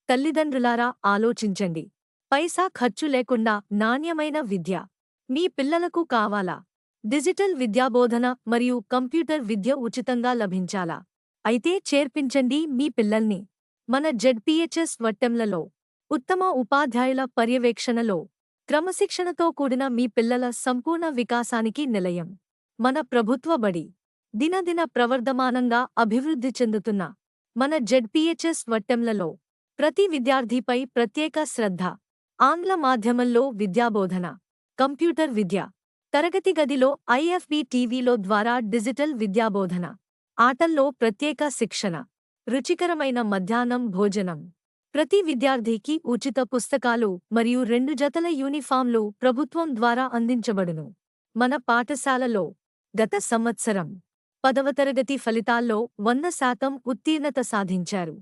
తల్లిదండ్రులారా ఆలోచించండి. పైసా ఖర్చు లేకుండా నాణ్యమైన విద్య మీ పిల్లలకు కావాలా? డిజిటల్ విద్యాబోధన మరియు కంప్యూటర్ విద్య ఉచితంగా లభించాలా? అయితే చేర్పించండి మీ పిల్లల్ని మన జెడ్పీహెచ్ఎస్ వట్టెంలలో. ఉత్తమ ఉపాధ్యాయుల పర్యవేక్షణలో క్రమశిక్షణతో కూడిన మీ పిల్లల సంపూర్ణ వికాసానికి నిలయం మన ప్రభుత్వ బడి. దినదిన ప్రవర్ధమానంగా అభివృద్ధి చెందుతున్న మన జెడ్పీహెచ్ఎస్ వట్టెంలలో ప్రతి విద్యార్థిపై ప్రత్యేక శ్రద్ధ. ఆంగ్ల మాధ్యమంలో విద్యాబోధన, కంప్యూటర్ విద్య, తరగతి గదిలో ఐఎఫ్బి టీవీలో ద్వారా డిజిటల్ విద్యాబోధన, ఆటల్లో ప్రత్యేక శిక్షణ, రుచికరమైన మధ్యాహ్నం భోజనం. ప్రతి విద్యార్థికి ఉచిత పుస్తకాలు మరియు 2 జతల యూనిఫాంలు ప్రభుత్వం ద్వారా అందించబడును. మన పాఠశాలలో గత సంవత్సరం 10వ తరగతి ఫలితాల్లో 100% ఉత్తీర్ణత సాధించారు.